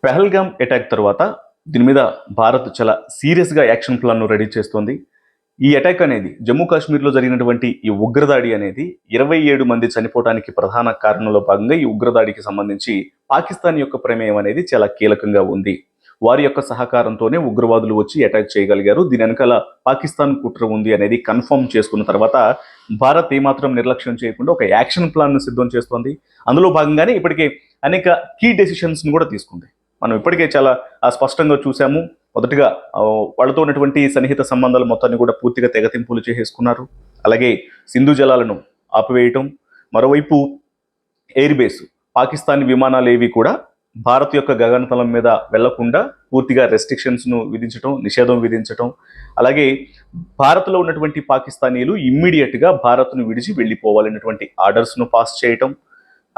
Pahalgam attack తర్వాత దీని మీద భారత్ చాలా సీరియస్గా యాక్షన్ ప్లాన్ను రెడీ చేస్తోంది. ఈ అటాక్ అనేది జమ్మూ కాశ్మీర్లో జరిగినటువంటి ఈ ఉగ్రదాడి అనేది 27 మంది చనిపోవడానికి ప్రధాన కారణంలో భాగంగా ఈ ఉగ్రదాడికి సంబంధించి పాకిస్తాన్ యొక్క ప్రమేయం అనేది చాలా కీలకంగా ఉంది. వారి యొక్క సహకారంతోనే ఉగ్రవాదులు వచ్చి అటాక్ చేయగలిగారు. దీని వెనకాల పాకిస్తాన్ కుట్ర ఉంది అనేది కన్ఫర్మ్ చేసుకున్న తర్వాత భారత్ ఏమాత్రం నిర్లక్ష్యం చేయకుండా ఒక యాక్షన్ ప్లాన్ను సిద్ధం చేస్తోంది. అందులో భాగంగానే ఇప్పటికే అనేక కీ డెసిషన్స్ను కూడా తీసుకుంది. మనం ఇప్పటికే చాలా స్పష్టంగా చూసాము. మొదటిగా వాళ్ళతో ఉన్నటువంటి సన్నిహిత సంబంధాలు మొత్తాన్ని కూడా పూర్తిగా తెగతింపులు చేసేసుకున్నారు. అలాగే సింధు జలాలను ఆపివేయటం, మరోవైపు ఎయిర్ బేస్ పాకిస్తానీ విమానాలు ఏవి కూడా భారత్ యొక్క గగనతలం మీద వెళ్లకుండా పూర్తిగా రెస్ట్రిక్షన్స్ను విధించడం, నిషేధం విధించటం, అలాగే భారత్లో ఉన్నటువంటి పాకిస్తానీలు ఇమ్మీడియట్గా భారత్ను విడిచి వెళ్ళిపోవాలనేటువంటి ఆర్డర్స్ను పాస్ చేయటం,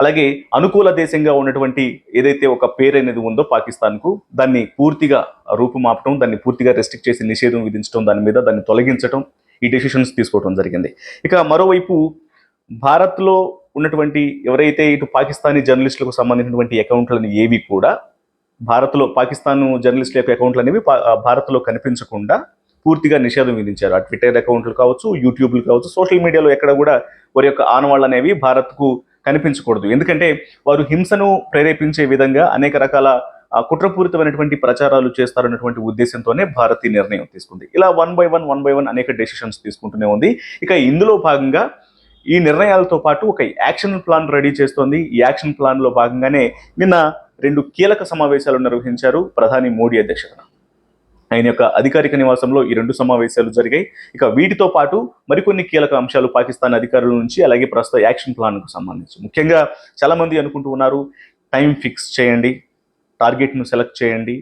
అలాగే అనుకూల దేశంగా ఉన్నటువంటి ఏదైతే ఒక పేరు అనేది ఉందో పాకిస్తాన్కు దాన్ని పూర్తిగా రూపుమాపటం, దాన్ని పూర్తిగా రెస్ట్రిక్ట్ చేసి నిషేధం విధించడం, దాన్ని తొలగించడం, ఈ డెసిషన్స్ తీసుకోవడం జరిగింది. ఇక మరోవైపు భారత్లో ఉన్నటువంటి ఎవరైతే ఇటు పాకిస్తానీ జర్నలిస్టులకు సంబంధించినటువంటి అకౌంట్లను ఏవి కూడా భారత్లో పాకిస్తాన్ జర్నలిస్టుల యొక్క అకౌంట్లు అనేవి భారత్లో కనిపించకుండా పూర్తిగా నిషేధం విధించారు. ఆ ట్విట్టర్ అకౌంట్లు కావచ్చు, యూట్యూబ్లు కావచ్చు, సోషల్ మీడియాలో ఎక్కడ కూడా వారి యొక్క ఆనవాళ్ళు అనేవి భారత్కు కనిపించకూడదు. ఎందుకంటే వారు హింసను ప్రేరేపించే విధంగా అనేక రకాల కుట్రపూరితమైనటువంటి ప్రచారాలు చేస్తారన్నటువంటి ఉద్దేశంతోనే భారత్ ఈ నిర్ణయం తీసుకుంది. ఇలా వన్ బై వన్ అనేక డెసిషన్స్ తీసుకుంటూనే ఉంది. ఇక ఇందులో భాగంగా ఈ నిర్ణయాలతో పాటు ఒక యాక్షన్ ప్లాన్ రెడీ చేస్తోంది. ఈ యాక్షన్ ప్లాన్లో భాగంగానే నిన్న 2 కీలక సమావేశాలు నిర్వహించారు ప్రధాని మోడీ అధ్యక్షతన. ఆయన యొక్క అధికారిక నివాసంలో ఈ 2 సమావేశాలు జరిగాయి. ఇక వీటితో పాటు మరికొన్ని కీలక అంశాలు పాకిస్తాన్ అధికారుల నుంచి, అలాగే ప్రస్తుత యాక్షన్ ప్లాన్కు సంబంధించి ముఖ్యంగా చాలామంది అనుకుంటూ ఉన్నారు, టైం ఫిక్స్ చేయండి, టార్గెట్ను సెలెక్ట్ చేయండి,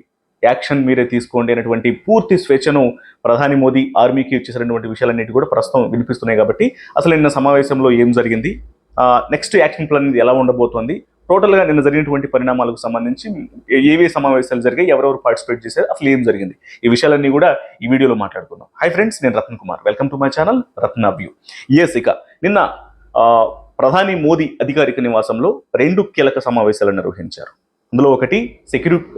యాక్షన్ మీరే తీసుకోండి అనేటువంటి పూర్తి స్వేచ్ఛను ప్రధాని మోదీ ఆర్మీకి ఇచ్చేసినటువంటి విషయాలన్నిటి కూడా ప్రస్తుతం వినిపిస్తున్నాయి. కాబట్టి అసలు నిన్న సమావేశంలో ఏం జరిగింది, నెక్స్ట్ యాక్షన్ ప్లాన్ ఎలా ఉండబోతోంది, టోటల్గా నిన్న జరిగినటువంటి పరిణామాలకు సంబంధించి ఏవే సమావేశాలు జరిగాయి, ఎవరెవరు పార్టిసిపేట్ చేశారు, అసలు ఏం జరిగింది, ఈ విషయాలన్నీ కూడా ఈ వీడియోలో మాట్లాడుకుందాం. హాయ్ ఫ్రెండ్స్, నేను Ratan Kumar, welcome to my channel Ratna view. ఇక నిన్న ప్రధాని మోదీ అధికారిక నివాసంలో 2 కీలక సమావేశాలు నిర్వహించారు. అందులో ఒకటి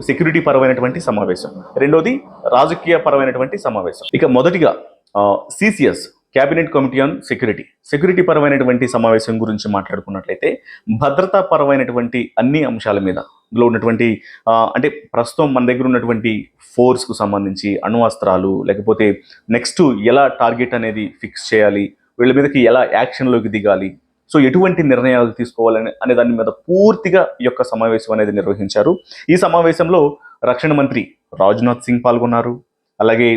సెక్యూరిటీ పరమైనటువంటి సమావేశం, రెండోది రాజకీయ పరమైనటువంటి సమావేశం. ఇక మొదటిగా CCS cabinet committee on security పరమైనటువంటి సమావేశం గురించి మాట్లాడుకున్నట్లయితే భద్రతా పరమైనటువంటి అన్ని అంశాల మీద ఇందులో ఉన్నటువంటి అంటే ప్రస్తుతం మన దగ్గర ఉన్నటువంటి ఫోర్స్కు సంబంధించి అణ్వస్త్రాలు, లేకపోతే నెక్స్ట్ ఎలా టార్గెట్ అనేది ఫిక్స్ చేయాలి, వీళ్ళ మీదకి ఎలా యాక్షన్లోకి దిగాలి, సో ఎటువంటి నిర్ణయాలు తీసుకోవాలని అనే దాని మీద పూర్తిగా ఈ యొక్క సమావేశం అనేది నిర్వహించారు. ఈ సమావేశంలో రక్షణ మంత్రి రాజ్నాథ్ సింగ్ పాల్గొన్నారు. అలాగే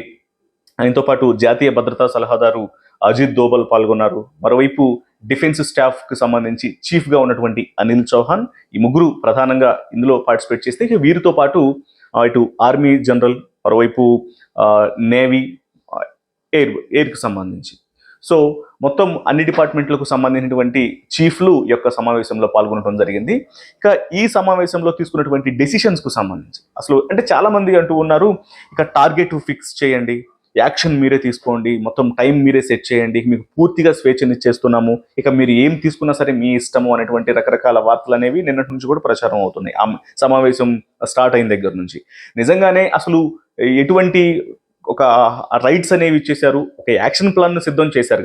ఆయనతో పాటు జాతీయ భద్రతా సలహాదారు అజిత్ దోవల్ పాల్గొన్నారు. మరోవైపు డిఫెన్స్ స్టాఫ్కి సంబంధించి చీఫ్గా ఉన్నటువంటి అనిల్ చౌహాన్, ఈ ముగ్గురు ప్రధానంగా ఇందులో పార్టిసిపేట్ చేస్తే, ఇక వీరితో పాటు ఇటు ఆర్మీ జనరల్, మరోవైపు నేవీ, ఎయిర్కి సంబంధించి, సో మొత్తం అన్ని డిపార్ట్మెంట్లకు సంబంధించినటువంటి చీఫ్లు యొక్క సమావేశంలో పాల్గొనడం జరిగింది. ఇక ఈ సమావేశంలో తీసుకున్నటువంటి డెసిషన్స్కు సంబంధించి అసలు అంటే చాలామంది అంటూ ఉన్నారు, ఇక టార్గెట్ ఫిక్స్ చేయండి, యాక్షన్ మీరే తీసుకోండి, మొత్తం టైం మీరే సెట్ చేయండి, మీకు పూర్తిగా స్వేచ్ఛనిచ్చేస్తున్నాము, ఇక మీరు ఏం తీసుకున్నా సరే మీ ఇష్టము అనేటువంటి రకరకాల వార్తలు అనేవి నిన్నటి నుంచి కూడా ప్రచారం అవుతున్నాయి. ఆ సమావేశం స్టార్ట్ అయిన దగ్గర నుంచి నిజంగానే అసలు ఎటువంటి ఒక రైట్స్ అనేవి ఇచ్చేశారు, ఒక యాక్షన్ ప్లాన్ను సిద్ధం చేశారు.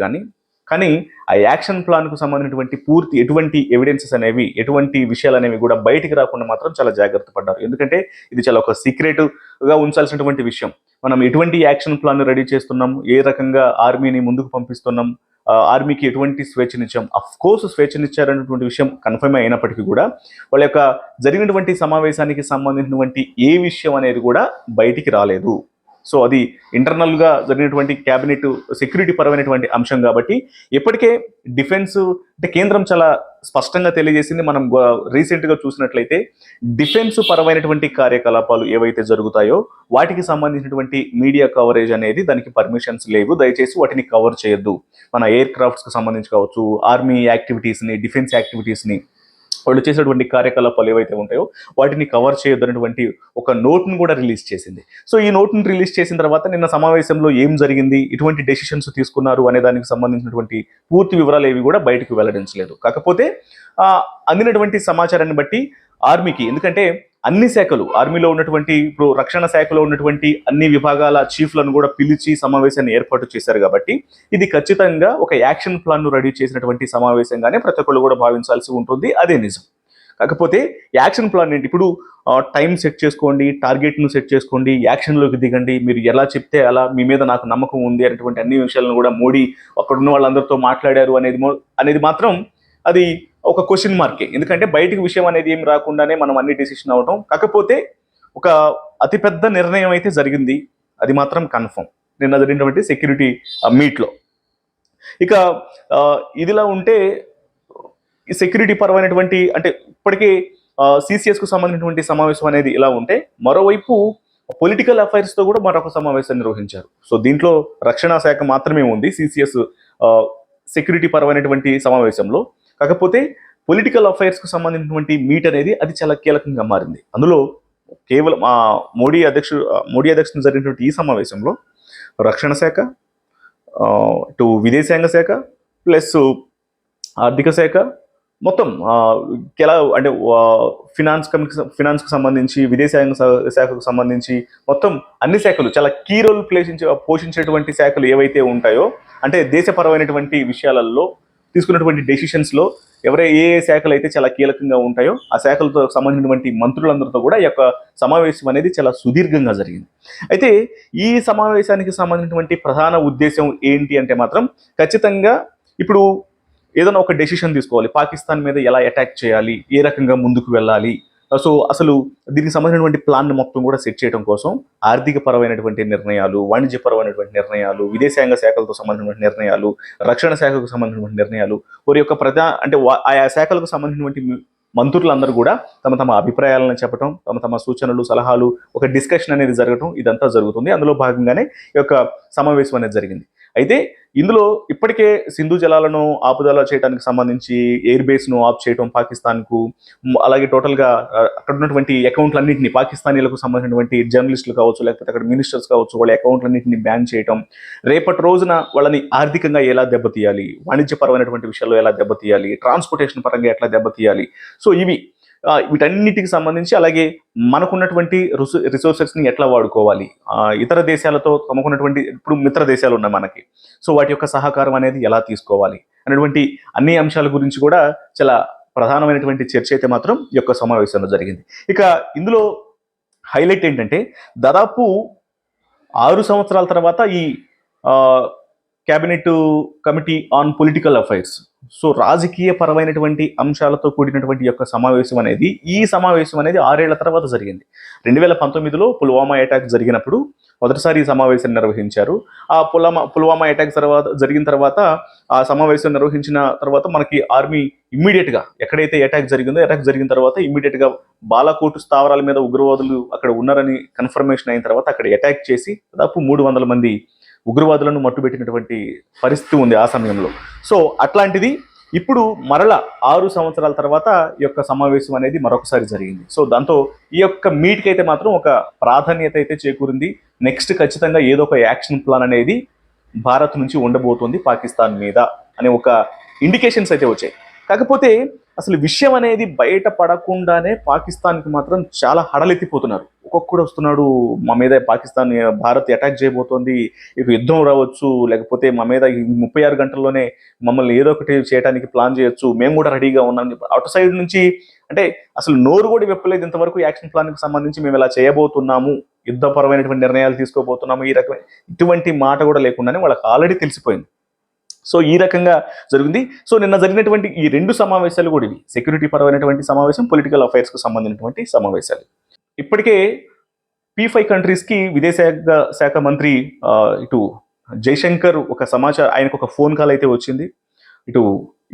కానీ ఆ యాక్షన్ ప్లాన్కు సంబంధించినటువంటి పూర్తి ఎటువంటి ఎవిడెన్సెస్ అనేవి, ఎటువంటి విషయాలు అనేవి కూడా బయటికి రాకుండా మాత్రం చాలా జాగ్రత్త పడ్డారు. ఎందుకంటే ఇది చాలా ఒక సీక్రెట్గా ఉంచాల్సినటువంటి విషయం. మనం ఎటువంటి యాక్షన్ ప్లాన్ రెడీ చేస్తున్నాం, ఏ రకంగా ఆర్మీని ముందుకు పంపిస్తున్నాం, ఆర్మీకి ఎటువంటి స్వేచ్ఛనిచ్చాం, అఫ్కోర్స్ స్వేచ్ఛనిచ్చారనేటువంటి విషయం కన్ఫర్మ్ అయినప్పటికీ కూడా వాళ్ళ యొక్క జరిగినటువంటి సమావేశానికి సంబంధించినటువంటి ఏ విషయం అనేది కూడా బయటికి రాలేదు. సో అది ఇంటర్నల్గా జరిగినటువంటి క్యాబినెట్ సెక్యూరిటీ పరమైనటువంటి అంశం కాబట్టి ఇప్పటికే డిఫెన్స్ అంటే కేంద్రం చాలా స్పష్టంగా తెలియజేసింది. మనం రీసెంట్గా చూసినట్లయితే డిఫెన్స్ పరమైనటువంటి కార్యకలాపాలు ఏవైతే జరుగుతాయో వాటికి సంబంధించినటువంటి మీడియా కవరేజ్ అనేది దానికి పర్మిషన్స్ లేవు, దయచేసి వాటిని కవర్ చేయొద్దు. మన ఎయిర్ క్రాఫ్ట్స్కి సంబంధించి కావచ్చు, ఆర్మీ యాక్టివిటీస్ని, డిఫెన్స్ యాక్టివిటీస్ని, వాళ్ళు చేసేటువంటి కార్యకలాపాలు ఏవైతే ఉంటాయో వాటిని కవర్ చేయొద్దనేటువంటి ఒక నోట్ను కూడా రిలీజ్ చేసింది. సో ఈ నోట్ను రిలీజ్ చేసిన తర్వాత నిన్న సమావేశంలో ఏం జరిగింది, ఇటువంటి డెసిషన్స్ తీసుకున్నారు అనే దానికి సంబంధించినటువంటి పూర్తి వివరాలు ఏవి కూడా బయటకు వెల్లడించలేదు. కాకపోతే అందినటువంటి సమాచారాన్ని బట్టి ఆర్మీకి, ఎందుకంటే అన్ని శాఖలు ఆర్మీలో ఉన్నటువంటి ఇప్పుడు రక్షణ శాఖలో ఉన్నటువంటి అన్ని విభాగాల చీఫ్లను కూడా పిలిచి సమావేశాన్ని ఏర్పాటు చేశారు కాబట్టి ఇది ఖచ్చితంగా ఒక యాక్షన్ ప్లాన్ ను రెడీ చేసినటువంటి సమావేశంగానే ప్రతి ఒక్కళ్ళు కూడా భావించాల్సి ఉంటుంది. అదే నిజం. కాకపోతే యాక్షన్ ప్లాన్ ఏంటి? ఇప్పుడు టైం సెట్ చేసుకోండి, టార్గెట్ను సెట్ చేసుకోండి, యాక్షన్లోకి దిగండి, మీరు ఎలా చెప్తే అలా, మీ మీద నాకు నమ్మకం ఉంది అనేటువంటి అన్ని విషయాలను కూడా మోడీ అక్కడున్న వాళ్ళందరితో మాట్లాడారు అనేది మాత్రం అది ఒక క్వశ్చన్ మార్కే. ఎందుకంటే బయటికి విషయం అనేది ఏం రాకుండానే మనం అన్ని డిసిషన్ అవటం. కాకపోతే ఒక అతిపెద్ద నిర్ణయం అయితే జరిగింది, అది మాత్రం కన్ఫర్మ్ నిన్న జరిగినటువంటి సెక్యూరిటీ మీట్లో. ఇక ఇదిలా ఉంటే ఈ సెక్యూరిటీ పరమైనటువంటి అంటే ఇప్పటికే సిసిఎస్ కు సంబంధించినటువంటి సమావేశం అనేది ఇలా ఉంటే, మరోవైపు పొలిటికల్ అఫైర్స్ తో కూడా మరొక సమావేశాన్ని నిర్వహించారు. సో దీంట్లో రక్షణ శాఖ మాత్రమే ఉంది సిసిఎస్ సెక్యూరిటీ పరమైనటువంటి సమావేశంలో. కాకపోతే పొలిటికల్ అఫైర్స్ కు సంబంధించినటువంటి మీట్ అనేది అది చాలా కీలకంగా మారింది. అందులో కేవలం మోడీ అధ్యక్షుడు జరిగినటువంటి ఈ సమావేశంలో రక్షణ శాఖ, ఇటు విదేశాంగ శాఖ ప్లస్ ఆర్థిక శాఖ, మొత్తం అంటే ఫినాన్స్ కు సంబంధించి, విదేశాంగ శాఖకు సంబంధించి మొత్తం అన్ని శాఖలు చాలా కీ రోల్ పోషించేటువంటి శాఖలు ఏవైతే ఉంటాయో, అంటే దేశపరమైనటువంటి విషయాలలో తీసుకున్నటువంటి డెసిషన్స్లో ఏ శాఖలు అయితే చాలా కీలకంగా ఉంటాయో ఆ శాఖలతో సంబంధించినటువంటి మంత్రులందరితో కూడా ఈ యొక్క సమావేశం అనేది చాలా సుదీర్ఘంగా జరిగింది. అయితే ఈ సమావేశానికి సంబంధించినటువంటి ప్రధాన ఉద్దేశం ఏంటి అంటే మాత్రం ఖచ్చితంగా ఇప్పుడు ఏదైనా ఒక డెసిషన్ తీసుకోవాలి, పాకిస్తాన్ మీద ఎలా అటాక్ చేయాలి, ఏ రకంగా ముందుకు వెళ్ళాలి. సో అసలు దీనికి సంబంధించినటువంటి ప్లాన్ మొత్తం కూడా సెట్ చేయడం కోసం ఆర్థిక పరమైనటువంటి నిర్ణయాలు, వాణిజ్యపరమైనటువంటి నిర్ణయాలు, విదేశాంగ శాఖలతో సంబంధించినటువంటి నిర్ణయాలు, రక్షణ శాఖకు సంబంధించినటువంటి నిర్ణయాలు, వారి యొక్క ఆయా శాఖలకు సంబంధించినటువంటి మంత్రులందరూ కూడా తమ తమ అభిప్రాయాలను చెప్పడం, తమ తమ సూచనలు, సలహాలు, ఒక డిస్కషన్ అనేది జరగడం, ఇదంతా జరుగుతుంది. అందులో భాగంగానే ఈ యొక్క సమావేశం అనేది జరిగింది. అయితే ఇందులో ఇప్పటికే సింధు జలాలను ఆపుదల చేయడానికి సంబంధించి ఎయిర్ బేస్ను ఆఫ్ చేయడం పాకిస్తాన్కు, అలాగే టోటల్గా అక్కడ ఉన్నటువంటి అకౌంట్లన్నింటినీ, పాకిస్తానీలకు సంబంధించినటువంటి జర్నలిస్టులు కావచ్చు, లేకపోతే అక్కడ మినిస్టర్స్ కావచ్చు, వాళ్ళ అకౌంట్లన్నింటినీ బ్యాన్ చేయడం, రేపటి రోజున వాళ్ళని ఆర్థికంగా ఎలా దెబ్బతీయాలి, వాణిజ్యపరమైనటువంటి విషయాల్లో ఎలా దెబ్బతీయాలి, ట్రాన్స్పోర్టేషన్ పరంగా ఎట్లా దెబ్బతీయాలి, సో వీటన్నిటికి సంబంధించి, అలాగే మనకున్నటువంటి రిసోర్సెస్ని ఎట్లా వాడుకోవాలి, ఇతర దేశాలతో తమకున్నటువంటి ఇప్పుడు మిత్ర దేశాలు ఉన్నాయి మనకి, సో వాటి యొక్క సహకారం అనేది ఎలా తీసుకోవాలి అనేటువంటి అన్ని అంశాల గురించి కూడా చాలా ప్రధానమైనటువంటి చర్చ అయితే మాత్రం ఈ యొక్క సమావేశంలో జరిగింది. ఇక ఇందులో హైలైట్ ఏంటంటే, దాదాపు 6 సంవత్సరాల తర్వాత ఈ cabinet committee on political affairs, so రాజకీయ పరమైనటువంటి అంశాలతో కూడినటువంటి యొక్క సమావేశం అనేది, ఈ సమావేశం అనేది 6 ఏళ్ల తర్వాత జరిగింది. 2019లో పుల్వామా అటాక్ జరిగినప్పుడు మొదటిసారి ఈ సమావేశాన్ని నిర్వహించారు. ఆ పుల్వామా అటాక్ జరిగిన తర్వాత ఆ సమావేశం నిర్వహించిన తర్వాత మనకి ఆర్మీ ఇమ్మీడియట్గా ఎక్కడైతే అటాక్ జరిగిన తర్వాత ఇమ్మీడియట్గా బాలాకోట్ స్థావరాల మీద ఉగ్రవాదులు అక్కడ ఉన్నారని కన్ఫర్మేషన్ అయిన తర్వాత అక్కడ అటాక్ చేసి దాదాపు 300 మంది ఉగ్రవాదులను మట్టుబెట్టినటువంటి పరిస్థితి ఉంది ఆ సమయంలో. సో అట్లాంటిది ఇప్పుడు మరల 6 సంవత్సరాల తర్వాత ఈ యొక్క సమావేశం అనేది మరొకసారి జరిగింది. సో దాంతో ఈ యొక్క మీట్కి అయితే మాత్రం ఒక ప్రాధాన్యత అయితే చేకూరింది. నెక్స్ట్ ఖచ్చితంగా ఏదో ఒక యాక్షన్ ప్లాన్ అనేది భారత్ నుంచి ఉండబోతోంది పాకిస్తాన్ మీద అనే ఒక ఇండికేషన్స్ అయితే వచ్చాయి. కాకపోతే అసలు విషయం అనేది బయట పడకుండానే పాకిస్తాన్కి మాత్రం చాలా హడలెత్తిపోతున్నారు. ఒక్కొక్కడు వస్తున్నాడు, మా మీద భారత్ అటాక్ చేయబోతోంది, ఇక యుద్ధం రావచ్చు, లేకపోతే మా మీద 36 గంటల్లోనే మమ్మల్ని ఏదో ఒకటి చేయడానికి ప్లాన్ చేయొచ్చు, మేము కూడా రెడీగా ఉన్నాం. అటు సైడ్ నుంచి అంటే అసలు నోరు కూడా విప్పలేదు ఇంతవరకు యాక్షన్ ప్లాన్కి సంబంధించి, మేము ఇలా చేయబోతున్నాము, యుద్ధపరమైనటువంటి నిర్ణయాలు తీసుకోబోతున్నాము, ఈ రకమైన ఇటువంటి మాట కూడా లేకుండానే వాళ్ళకి ఆల్రెడీ తెలిసిపోయింది. సో ఈ రకంగా జరిగింది. సో నిన్న జరిగినటువంటి ఈ 2 సమావేశాలు కూడా ఇవి సెక్యూరిటీ పరమైనటువంటి సమావేశం, పొలిటికల్ అఫైర్స్కు సంబంధించినటువంటి సమావేశాలు. ఇప్పటికే P5 కంట్రీస్కి విదేశాంగ శాఖ మంత్రి ఇటు జైశంకర్ ఆయనకు ఒక ఫోన్ కాల్ అయితే వచ్చింది. ఇటు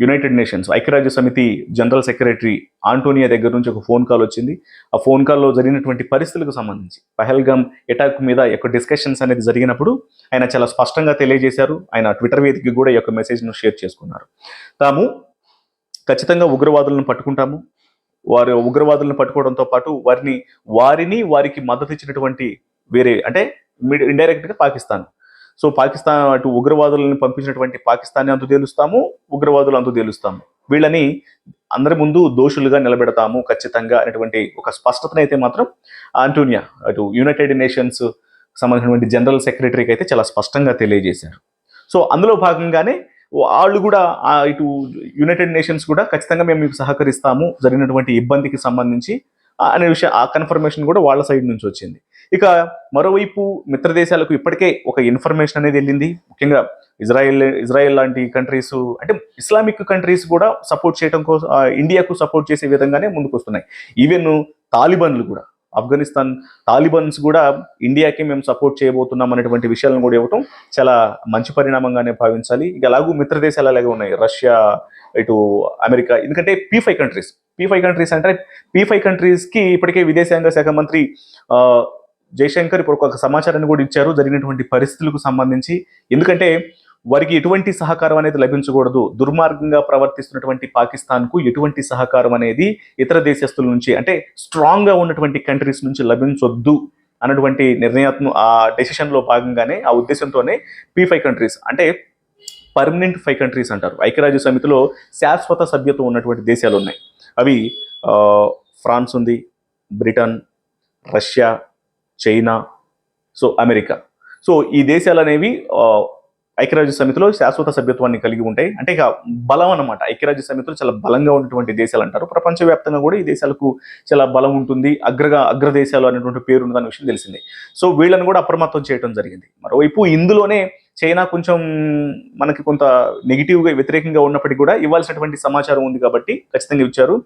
యునైటెడ్ నేషన్స్ ఐక్యరాజ్య సమితి జనరల్ సెక్రటరీ ఆంటోనియా దగ్గర నుంచి ఒక ఫోన్ కాల్ వచ్చింది. ఆ ఫోన్ కాల్లో జరిగినటువంటి పరిస్థితులకు సంబంధించి, పహల్గామ్ అటాక్ మీద యొక్క డిస్కషన్స్ అనేది జరిగినప్పుడు ఆయన చాలా స్పష్టంగా తెలియజేశారు. ఆయన ట్విట్టర్ వేదికగా కూడా ఈ యొక్క మెసేజ్ను షేర్ చేసుకున్నారు. తాము ఖచ్చితంగా ఉగ్రవాదులను పట్టుకుంటాము, ఉగ్రవాదులను పట్టుకోవడంతో పాటు వారికి మద్దతు ఇచ్చినటువంటి అంటే ఇండైరెక్ట్గా పాకిస్తాన్, సో పాకిస్తాన్ అటు ఉగ్రవాదులను పంపించినటువంటి పాకిస్తాన్ని అంతు తేలుస్తాము, ఉగ్రవాదులు అంతు తేలుస్తాము, వీళ్ళని అందరి ముందు దోషులుగా నిలబెడతాము ఖచ్చితంగా అనేటువంటి ఒక స్పష్టతనైతే మాత్రం ఆంటోనియా అటు యునైటెడ్ నేషన్స్ సంబంధించినటువంటి జనరల్ సెక్రటరీకి అయితే చాలా స్పష్టంగా తెలియజేశారు. సో అందులో భాగంగానే వాళ్ళు కూడా ఇటు యునైటెడ్ నేషన్స్ కూడా ఖచ్చితంగా మేము మీకు సహకరిస్తాము జరిగినటువంటి ఇబ్బందికి సంబంధించి అనే విషయం, ఆ కన్ఫర్మేషన్ కూడా వాళ్ళ సైడ్ నుంచి వచ్చింది. ఇక మరోవైపు మిత్ర దేశాలకు ఇప్పటికే ఒక ఇన్ఫర్మేషన్ అనేది వెళ్ళింది. ముఖ్యంగా ఇజ్రాయెల్ లాంటి కంట్రీస్, అంటే ఇస్లామిక్ కంట్రీస్ కూడా సపోర్ట్ చేయడం కోసం ఇండియాకు సపోర్ట్ చేసే విధంగానే ముందుకు వస్తున్నాయి. ఈవెన్ తాలిబాన్లు కూడా, ఆఫ్ఘనిస్తాన్ తాలిబాన్స్ కూడా ఇండియాకి మేము సపోర్ట్ చేయబోతున్నాం అనేటువంటి విషయాలను కూడా ఇవ్వటం చాలా మంచి పరిణామంగానే భావించాలి. ఇక అలాగూ మిత్ర దేశాలు అలాగే ఉన్నాయి, రష్యా, ఇటు అమెరికా. ఎందుకంటే P5 కంట్రీస్ అంటే P5 కంట్రీస్కి ఇప్పటికే విదేశాంగ శాఖ మంత్రి జయశంకర్ ఇప్పుడు ఒక సమాచారాన్ని కూడా ఇచ్చారు జరిగినటువంటి పరిస్థితులకు సంబంధించి. ఎందుకంటే వారికి ఎటువంటి సహకారం అనేది లభించకూడదు, దుర్మార్గంగా ప్రవర్తిస్తున్నటువంటి పాకిస్తాన్కు ఎటువంటి సహకారం అనేది ఇతర దేశస్తుల నుంచి, అంటే స్ట్రాంగ్గా ఉన్నటువంటి కంట్రీస్ నుంచి లభించొద్దు అన్నటువంటి ఆ డెసిషన్లో భాగంగానే, ఆ ఉద్దేశంతోనే P5 కంట్రీస్ అంటే పర్మనెంట్ 5 కంట్రీస్ అంటారు, ఐక్యరాజ్య సమితిలో శాశ్వత సభ్యత్వం ఉన్నటువంటి దేశాలు ఉన్నాయి. అవి ఫ్రాన్స్ ఉంది, Britain, Russia, China, so America. So ఈ దేశాలు అనేవి ఐక్యరాజ్య సమితిలో శాశ్వత సభ్యత్వాన్ని కలిగి ఉంటాయి. అంటే ఇక బలం అన్నమాట, ఐక్యరాజ్య సమితిలో చాలా బలంగా ఉన్నటువంటి దేశాలు అంటారు. ప్రపంచవ్యాప్తంగా కూడా ఈ దేశాలకు చాలా బలం ఉంటుంది, అగ్రదేశాలు అనేటువంటి పేరు ఉన్నదన్న విషయం తెలిసిందే. సో వీళ్ళని కూడా అప్రమత్తం చేయడం జరిగింది. మరోవైపు ఇందులోనే చైనా కొంచెం మనకి కొంత నెగిటివ్గా, వ్యతిరేకంగా ఉన్నప్పటికీ కూడా ఇవ్వాల్సినటువంటి సమాచారం ఉంది కాబట్టి ఖచ్చితంగా ఇచ్చారు.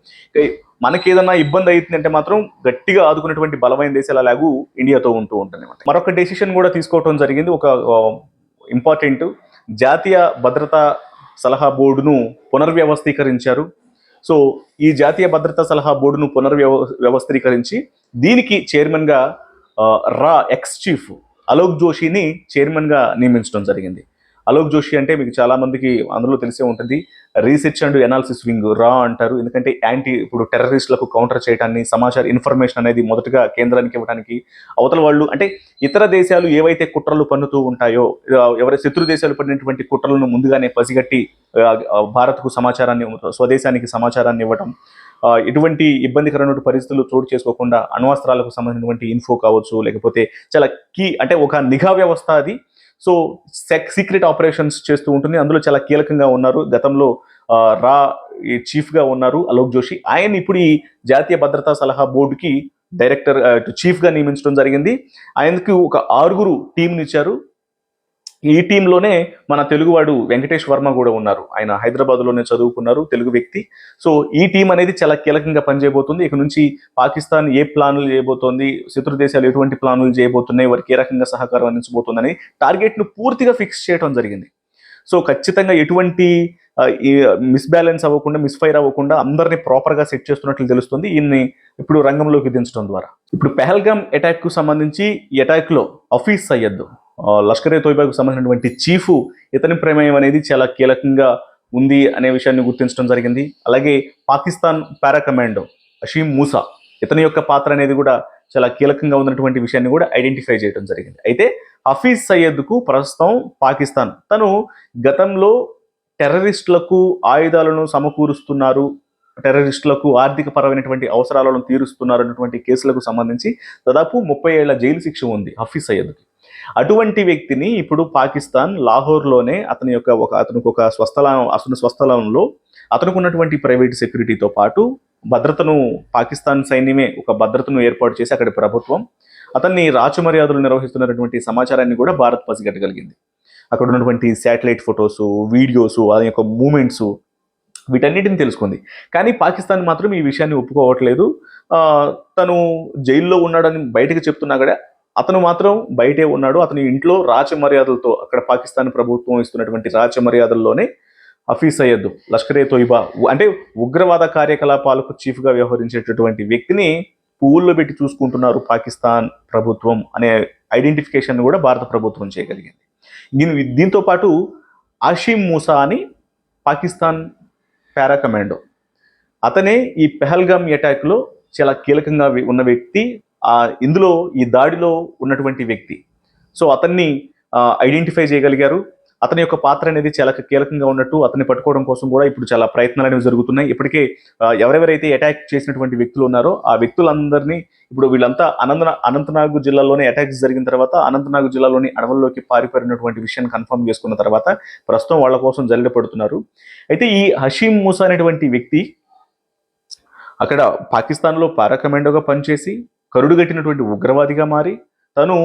మనకి ఏదన్నా ఇబ్బంది అవుతుందంటే మాత్రం గట్టిగా ఆదుకున్నటువంటి బలమైన దేశాలు అలాగూ ఇండియాతో ఉంటూ ఉంటుంది. మరొక డెసిషన్ కూడా తీసుకోవడం జరిగింది. ఒక ఇంపార్టెంట్, జాతీయ భద్రతా సలహా బోర్డును పునర్వ్యవస్థీకరించారు. సో ఈ జాతీయ భద్రతా సలహా బోర్డును పునర్వ్యవస్థీకరించి దీనికి చైర్మన్గా ఎక్స్ చీఫ్ అలోక్ జోషిని చైర్మన్గా నియమించడం జరిగింది. అలోక్ జోషి అంటే మీకు చాలా మందికి అందులో తెలిసే ఉంటుంది, రీసెర్చ్ అండ్ ఎనాలిసిస్ వింగ్, అంటారు. ఎందుకంటే ఇప్పుడు టెర్రరిస్టులకు కౌంటర్ చేయడాన్ని, ఇన్ఫర్మేషన్ అనేది మొదటగా కేంద్రానికి ఇవ్వడానికి, అవతల వాళ్ళు అంటే ఇతర దేశాలు ఏవైతే కుట్రలు పన్నుతూ ఉంటాయో, ఎవరి శత్రు దేశాలు పడినటువంటి కుట్రలను ముందుగానే పసిగట్టి భారత్కు సమాచారాన్ని, స్వదేశానికి సమాచారాన్ని ఇవ్వడం, ఎటువంటి ఇబ్బందికరమైన పరిస్థితులు చోటు చేసుకోకుండా అణ్వస్త్రాలకు సంబంధించినటువంటి ఇన్ఫో కావచ్చు, లేకపోతే చాలా అంటే ఒక నిఘా వ్యవస్థ అది. సో సీక్రెట్ ఆపరేషన్స్ చేస్తూ ఉంటుంది. అందులో చాలా కీలకంగా ఉన్నారు. గతంలో ఈ చీఫ్గా ఉన్నారు అలోక్ జోషి. ఆయన ఇప్పుడు ఈ జాతీయ భద్రతా సలహా బోర్డుకి చీఫ్గా నియమించడం జరిగింది. ఆయనకు ఒక 6 టీంని ఇచ్చారు. ఈ టీంలోనే మన తెలుగువాడు వెంకటేష్ వర్మ కూడా ఉన్నారు. ఆయన హైదరాబాద్లోనే చదువుకున్నారు, తెలుగు వ్యక్తి. సో ఈ టీం అనేది చాలా కీలకంగా పనిచేయబోతుంది. ఇక నుంచి పాకిస్తాన్ ఏ ప్లానులు చేయబోతోంది, శత్రు దేశాలు ఎటువంటి ప్లానులు చేయబోతున్నాయి, వారికి ఏ రకంగా సహకారం అందించబోతుందని టార్గెట్ను పూర్తిగా ఫిక్స్ చేయడం జరిగింది. సో ఖచ్చితంగా ఎటువంటి మిస్బ్యాలెన్స్ అవ్వకుండా, మిస్ఫైర్ అవ్వకుండా అందరినీ ప్రాపర్గా సెట్ చేస్తున్నట్లు తెలుస్తుంది ఈయన్ని ఇప్పుడు రంగంలోకి దించడం ద్వారా. ఇప్పుడు పెహల్గామ్ అటాక్కు సంబంధించి ఈ అటాక్లో హఫీజ్ సయ్యద్, లష్కర్-ఏ-తోయిబాకు సంబంధించినటువంటి చీఫ్, ఇతని ప్రమేయం అనేది చాలా కీలకంగా ఉంది అనే విషయాన్ని గుర్తించడం జరిగింది. అలాగే పాకిస్తాన్ పారా కమాండో హషీమ్ మూసా, ఇతని యొక్క పాత్ర అనేది కూడా చాలా కీలకంగా ఉన్నటువంటి విషయాన్ని కూడా ఐడెంటిఫై చేయడం జరిగింది. అయితే హఫీజ్ సయ్యద్కు ప్రస్తుతం పాకిస్తాన్, తను గతంలో టెర్రరిస్టులకు ఆయుధాలను సమకూరుస్తున్నారు, టెర్రరిస్టులకు ఆర్థిక పరమైనటువంటి అవసరాలను తీరుస్తున్నారు అన్నటువంటి కేసులకు సంబంధించి దాదాపు 30 ఏళ్ల జైలు శిక్ష ఉంది హఫీజ్ సయ్యద్కి. అటువంటి వ్యక్తిని ఇప్పుడు పాకిస్తాన్ లాహోర్లోనే అతనికి ఒక స్వస్థలంలో అతనికి ఉన్నటువంటి ప్రైవేట్ సెక్యూరిటీతో పాటు భద్రతను, పాకిస్తాన్ సైన్యమే ఒక భద్రతను ఏర్పాటు చేసి అక్కడి ప్రభుత్వం అతన్ని రాచమర్యాదలు నిర్వహిస్తున్నటువంటి సమాచారాన్ని కూడా భారత్ పసిగట్టగలిగింది. అక్కడ ఉన్నటువంటి శాటిలైట్ ఫొటోసు, వీడియోసు, ఆ యొక్క మూమెంట్సు, వీటన్నిటిని తెలుసుకుంది. కానీ పాకిస్తాన్ మాత్రం ఈ విషయాన్ని ఒప్పుకోవట్లేదు. తను జైల్లో ఉన్నాడని బయటకు చెప్తున్నా కూడా అతను మాత్రం బయటే ఉన్నాడు. అతని ఇంట్లో రాచమర్యాదలతో, అక్కడ పాకిస్తాన్ ప్రభుత్వం ఇస్తున్నటువంటి రాచమర్యాదల్లోనే హఫీజ్ సయ్యద్, లష్కర్-ఏ-తోయిబా అంటే ఉగ్రవాద కార్యకలాపాలకు చీఫ్గా వ్యవహరించేటటువంటి వ్యక్తిని పువ్వుల్లో పెట్టి చూసుకుంటున్నారు పాకిస్తాన్ ప్రభుత్వం అనే ఐడెంటిఫికేషన్ కూడా భారత ప్రభుత్వం చేయగలిగింది. దీంతో పాటు హషీమ్ మూసా అని పాకిస్తాన్ పారా కమాండో, అతనే ఈ పెహల్గామ్ అటాక్లో చాలా కీలకంగా ఉన్న వ్యక్తి, ఇందులో ఈ దాడిలో ఉన్నటువంటి వ్యక్తి. సో అతన్ని ఐడెంటిఫై చేయగలిగారు. అతని యొక్క పాత్ర అనేది చాలా కీలకంగా ఉన్నట్టు అతన్ని పట్టుకోవడం కోసం కూడా ఇప్పుడు చాలా ప్రయత్నాలు అనేవి జరుగుతున్నాయి. ఇప్పటికే ఎవరెవరైతే అటాక్ చేసినటువంటి వ్యక్తులు ఉన్నారో ఆ వ్యక్తులందరినీ ఇప్పుడు వీళ్ళంతా అనంతనాగ్ జిల్లాలోనే అటాక్స్ జరిగిన తర్వాత అనంతనాగ్ జిల్లాలోని అడవుల్లోకి పారిపోయినటువంటి విషయాన్ని కన్ఫర్మ్ చేసుకున్న తర్వాత ప్రస్తుతం వాళ్ళ కోసం జల్లెడ పడుతున్నారు. అయితే ఈ హషీం మూసా అనేటువంటి వ్యక్తి అక్కడ పాకిస్తాన్లో పారా కమాండోగా పనిచేసి కరుడుగట్టినటువంటి ఉగ్రవాదిగా మారి తను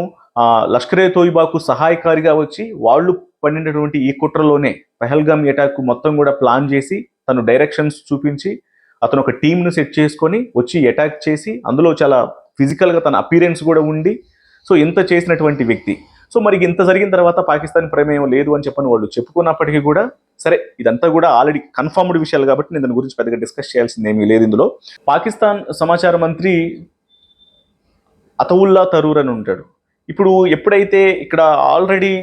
లష్కరే తోయిబాకు సహాయకారిగా వచ్చి వాళ్ళు పడినటువంటి ఈ కుట్రలోనే పహల్గామ్ అటాక్ మొత్తం కూడా ప్లాన్ చేసి తను డైరెక్షన్స్ చూపించి అతను ఒక టీంను సెట్ చేసుకొని వచ్చి అటాక్ చేసి అందులో చాలా ఫిజికల్గా తన అపీరెన్స్ కూడా ఉండి సో ఇంత చేసినటువంటి వ్యక్తి. సో మరి ఇంత జరిగిన తర్వాత పాకిస్తాన్ ప్రమేయం లేదు అని చెప్పని వాళ్ళు చెప్పుకున్నప్పటికీ కూడా సరే ఇదంతా కూడా ఆల్రెడీ కన్ఫర్మ్డ్ విషయాలు కాబట్టి నేను దాని గురించి పెద్దగా డిస్కస్ చేయాల్సింది ఏమీ లేదు. ఇందులో పాకిస్తాన్ సమాచార మంత్రి అతవుల్లా తరూర్ అని ఉంటాడు. ఇప్పుడు ఎప్పుడైతే ఇక్కడ ఆల్రెడీ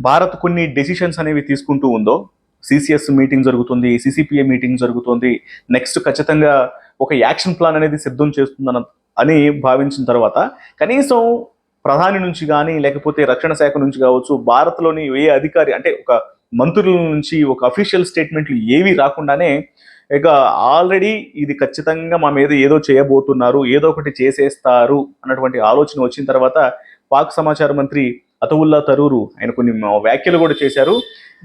భారత్ కొన్ని డెసిషన్స్ అనేవి తీసుకుంటూ ఉందో, సిసిఎస్ మీటింగ్ జరుగుతుంది, సిసిపిఏ మీటింగ్ జరుగుతుంది, నెక్స్ట్ ఖచ్చితంగా ఒక యాక్షన్ ప్లాన్ అనేది సిద్ధం చేస్తుందని అని భావించిన తర్వాత కనీసం ప్రధాని నుంచి కానీ లేకపోతే రక్షణ శాఖ నుంచి కావచ్చు భారత్లోని ఏ అధికారి అంటే ఒక మంత్రుల నుంచి ఒక అఫీషియల్ స్టేట్మెంట్లు ఏవి రాకుండానే ఇక ఆల్రెడీ ఇది ఖచ్చితంగా మా మీద ఏదో చేయబోతున్నారు, ఏదో ఒకటి చేసేస్తారు అన్నటువంటి ఆలోచన వచ్చిన తర్వాత పాక్ సమాచార మంత్రి అతవుల్లా తరూరు ఆయన కొన్ని వ్యాఖ్యలు కూడా చేశారు.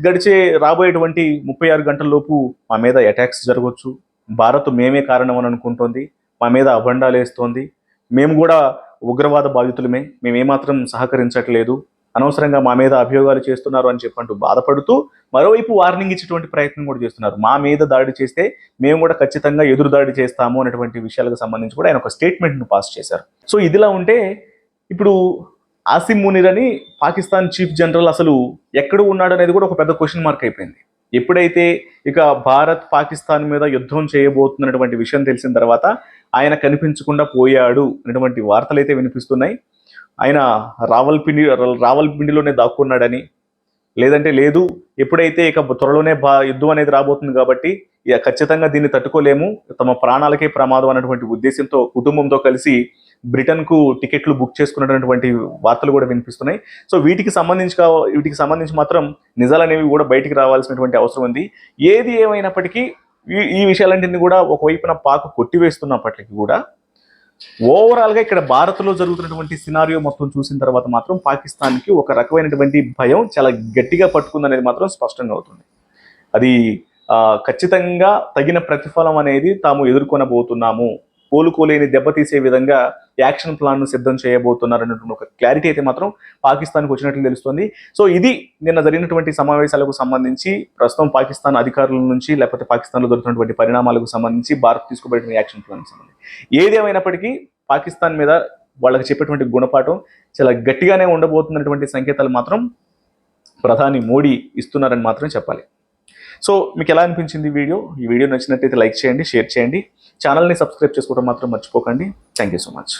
గడిచే రాబోయేటువంటి 36 గంటల్లోపు మా మీద అటాక్స్ జరగవచ్చు, భారత్ మేమే కారణం అని అనుకుంటోంది, మా మీద అభండాలు వేస్తోంది, మేము కూడా ఉగ్రవాద బాధితులమే, మేమేమాత్రం సహకరించట్లేదు, అనవసరంగా మా మీద అభియోగాలు చేస్తున్నారు అని చెప్పంటూ బాధపడుతూ మరోవైపు వార్నింగ్ ఇచ్చేటువంటి ప్రయత్నం కూడా చేస్తున్నారు. మా మీద దాడి చేస్తే మేము కూడా ఖచ్చితంగా ఎదురు దాడి చేస్తాము అనేటువంటి విషయాలకు సంబంధించి కూడా ఆయన ఒక స్టేట్మెంట్ను పాస్ చేశారు. సో ఇదిలా ఉంటే ఇప్పుడు ఆసిమ్ మునీర్ అని పాకిస్తాన్ చీఫ్ జనరల్ అసలు ఎక్కడ ఉన్నాడు అనేది కూడా ఒక పెద్ద క్వశ్చన్ మార్క్ అయిపోయింది. ఎప్పుడైతే ఇక భారత్ పాకిస్తాన్ మీద యుద్ధం చేయబోతున్నటువంటి విషయం తెలిసిన తర్వాత ఆయన కనిపించకుండా పోయాడు అనేటువంటి వార్తలు అయితే వినిపిస్తున్నాయి. ఆయన రావల్పిండిలోనే దాక్కున్నాడని, లేదంటే లేదు ఎప్పుడైతే ఇక త్వరలోనే యుద్ధం అనేది రాబోతుంది కాబట్టి ఇక ఖచ్చితంగా దీన్ని తట్టుకోలేము, తమ ప్రాణాలకే ప్రమాదం అన్నటువంటి ఉద్దేశంతో కుటుంబంతో కలిసి బ్రిటన్కు టికెట్లు బుక్ చేసుకున్నటువంటి వార్తలు కూడా వినిపిస్తున్నాయి. సో వీటికి సంబంధించి మాత్రం నిజాలు అనేవి కూడా బయటికి రావాల్సినటువంటి అవసరం ఉంది. ఏది ఏమైనప్పటికీ ఈ విషయాలన్నింటినీ కూడా ఒకవైపున పాక్ కొట్టివేస్తున్నప్పటికీ కూడా ఓవరాల్గా ఇక్కడ భారత్లో జరుగుతున్నటువంటి సినారియో మొత్తం చూసిన తర్వాత మాత్రం పాకిస్తాన్కి ఒక రకమైనటువంటి భయం చాలా గట్టిగా పట్టుకుందనేది మాత్రం స్పష్టంగా అవుతుంది. అది ఖచ్చితంగా తగిన ప్రతిఫలం అనేది తాము ఎదుర్కొనబోతున్నాము, కోలుకోలేని దెబ్బతీసే విధంగా యాక్షన్ ప్లాన్ను సిద్ధం చేయబోతున్నారు అన్నటువంటి ఒక క్లారిటీ అయితే మాత్రం పాకిస్తాన్కి వచ్చినట్లు తెలుస్తుంది. సో ఇది నిన్న జరిగినటువంటి సమావేశాలకు సంబంధించి ప్రస్తుతం పాకిస్తాన్ అధికారుల నుంచి లేకపోతే పాకిస్తాన్లో జరుగుతున్నటువంటి పరిణామాలకు సంబంధించి భారత్ తీసుకోబడిన యాక్షన్ ప్లాన్కి సంబంధించి ఏది ఏమైనప్పటికీ పాకిస్తాన్ మీద వాళ్ళకి చెప్పేటువంటి గుణపాఠం చాలా గట్టిగానే ఉండబోతున్నటువంటి సంకేతాలు మాత్రం ప్రధాని మోడీ ఇస్తున్నారని మాత్రం చెప్పాలి. సో మీకు ఎలా అనిపించింది ఈ వీడియో నచ్చినట్టయితే లైక్ చేయండి, షేర్ చేయండి, ఛానల్ని సబ్స్క్రైబ్ చేసుకోవడం మాత్రం మర్చిపోకండి. Thank you so much.